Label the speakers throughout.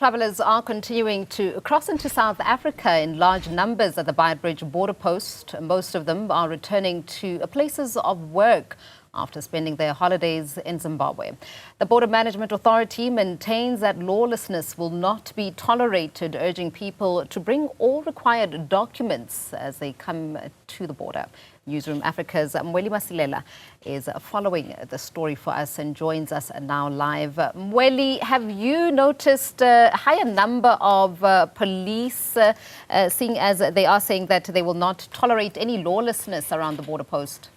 Speaker 1: Travellers are continuing to cross into South Africa in large numbers at the Beitbridge border post. Most of them are returning to places of work after spending their holidays in Zimbabwe. The Border Management Authority maintains that lawlessness will not be tolerated, urging people to bring all required documents as they come to the border. Newzroom Africa's Mweli Masilela is following the story for us and joins us now live. Mweli, have you noticed a higher number of police, seeing as they are saying that they will not tolerate any lawlessness around the border post?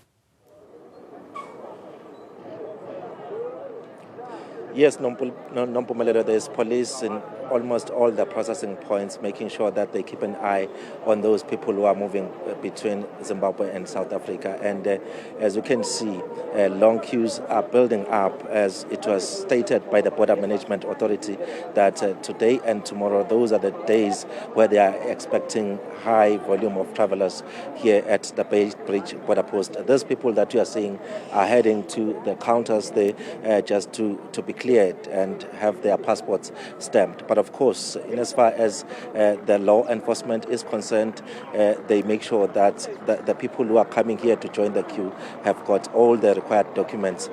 Speaker 2: Yes, Nompumelelo, there's police in almost all the processing points, making sure that they keep an eye on those people who are moving between Zimbabwe and South Africa. And as you can see, long queues are building up, as it was stated by the Border Management Authority that today and tomorrow, those are the days where they are expecting high volume of travelers here at the Beitbridge border post. Those people that you are seeing are heading to the counters there just to be cleared and have their passports stamped. But of course, in as far as the law enforcement is concerned, they make sure that the people who are coming here to join the queue have got all the required documents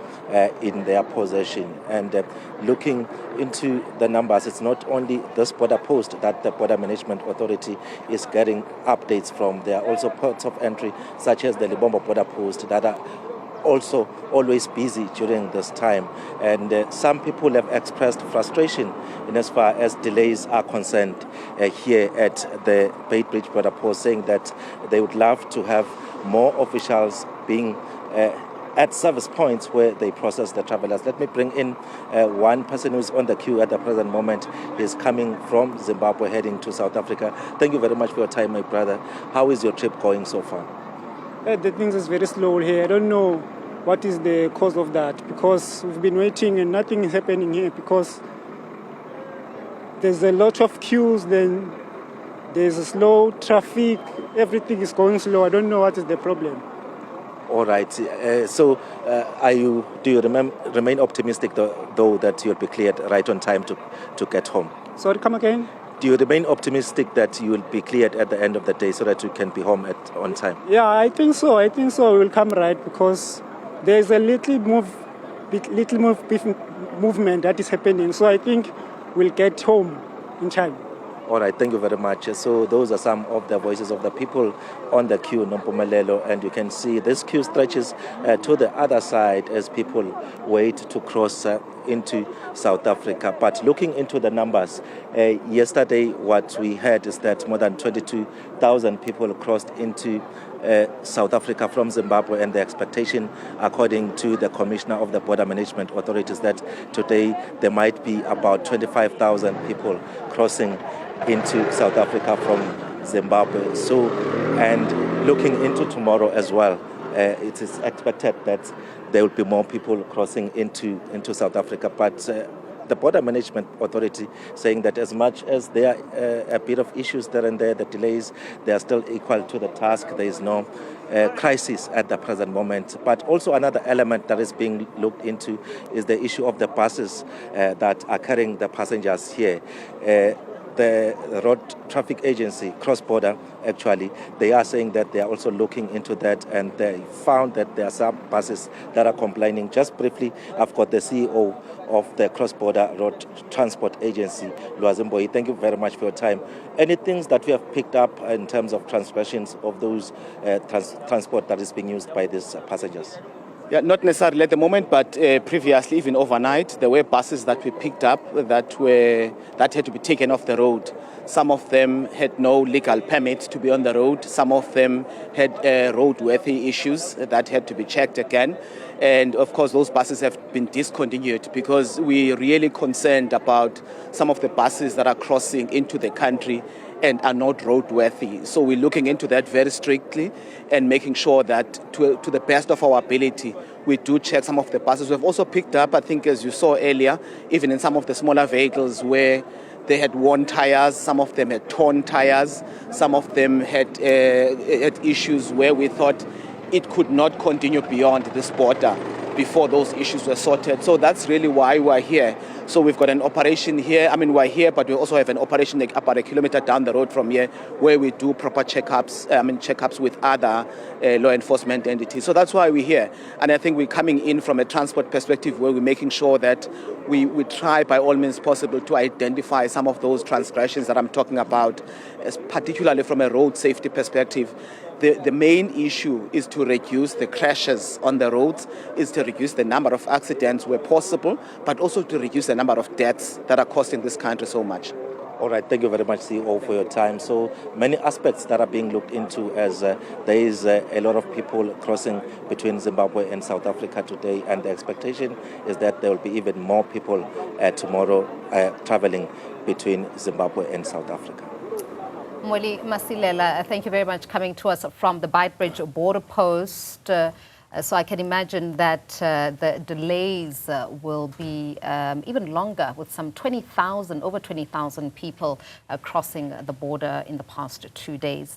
Speaker 2: in their possession. And looking into the numbers, it's not only this border post that the Border Management Authority is getting updates from. There are also ports of entry, such as the Libombo border post, that are also always busy during this time. And some people have expressed frustration in as far as delays are concerned here at the Beitbridge border post, saying that they would love to have more officials being at service points where they process the travelers. Let me bring in one person who's on the queue at the present moment. He's coming from Zimbabwe heading to South Africa. Thank you very much for your time, my brother. How is your trip going so far?
Speaker 3: The things is very slow here. I don't know what is the cause of that, because we've been waiting and nothing is happening here, because there's a lot of queues, then there's a slow traffic, everything is going slow. I don't know what is the problem.
Speaker 2: All right. So do you remain optimistic though that you'll be cleared right on time to get home?
Speaker 3: Sorry, come again?
Speaker 2: Do you remain optimistic that you will be cleared at the end of the day so that you can be home on time?
Speaker 3: Yeah, I think so. I think so. We will come right, because there's a little movement that is happening. So I think we'll get home in time.
Speaker 2: All right, thank you very much. So those are some of the voices of the people on the queue, Nompumelelo, and you can see this queue stretches to the other side as people wait to cross into South Africa. But looking into the numbers, yesterday what we heard is that more than 22,000 people crossed into South Africa from Zimbabwe, and the expectation, according to the Commissioner of the Border Management Authority, is that today there might be about 25,000 people crossing into South Africa from Zimbabwe. So, and looking into tomorrow as well, it is expected that there will be more people crossing into South Africa. But the Border Management Authority saying that as much as there are a bit of issues there and there, the delays, they are still equal to the task. There is no crisis at the present moment. But also another element that is being looked into is the issue of the buses that are carrying the passengers here. The Road Traffic Agency, cross-border, actually, they are saying that they are also looking into that, and they found that there are some buses that are complaining. Just briefly, I've got the CEO of the Cross-Border Road Transport Agency, Lwazimboyi. Thank you very much for your time. Any things that we have picked up in terms of transgressions of those transport that is being used by these passengers?
Speaker 4: Yeah, not necessarily at the moment, but previously, even overnight, there were buses that we picked up that had to be taken off the road. Some of them had no legal permit to be on the road. Some of them had roadworthy issues that had to be checked again. And of course, those buses have been discontinued because we're really concerned about some of the buses that are crossing into the country and are not roadworthy. So we're looking into that very strictly and making sure that to the best of our ability, we do check some of the buses. We've also picked up, I think as you saw earlier, even in some of the smaller vehicles where they had worn tires, some of them had torn tires, some of them had issues where we thought it could not continue beyond this border before those issues were sorted. So that's really why we're here, So we've got an operation here. I mean, we're here, but we also have an operation like about a kilometer down the road from here where we do proper checkups with other law enforcement entities. So that's why we're here. And I think we're coming in from a transport perspective where we're making sure that we try by all means possible to identify some of those transgressions that I'm talking about, particularly from a road safety perspective. The main issue is to reduce the crashes on the roads, is to reduce the number of accidents where possible, but also to reduce the number of deaths that are costing this country so much.
Speaker 2: All right, thank you very much, CEO, for your time. So many aspects that are being looked into as there is a lot of people crossing between Zimbabwe and South Africa today, and the expectation is that there will be even more people tomorrow traveling between Zimbabwe and South Africa.
Speaker 1: Mweli Masilela, thank you very much coming to us from the Beitbridge border post. So I can imagine that the delays will be even longer, with some over 20,000 people crossing the border in the past 2 days.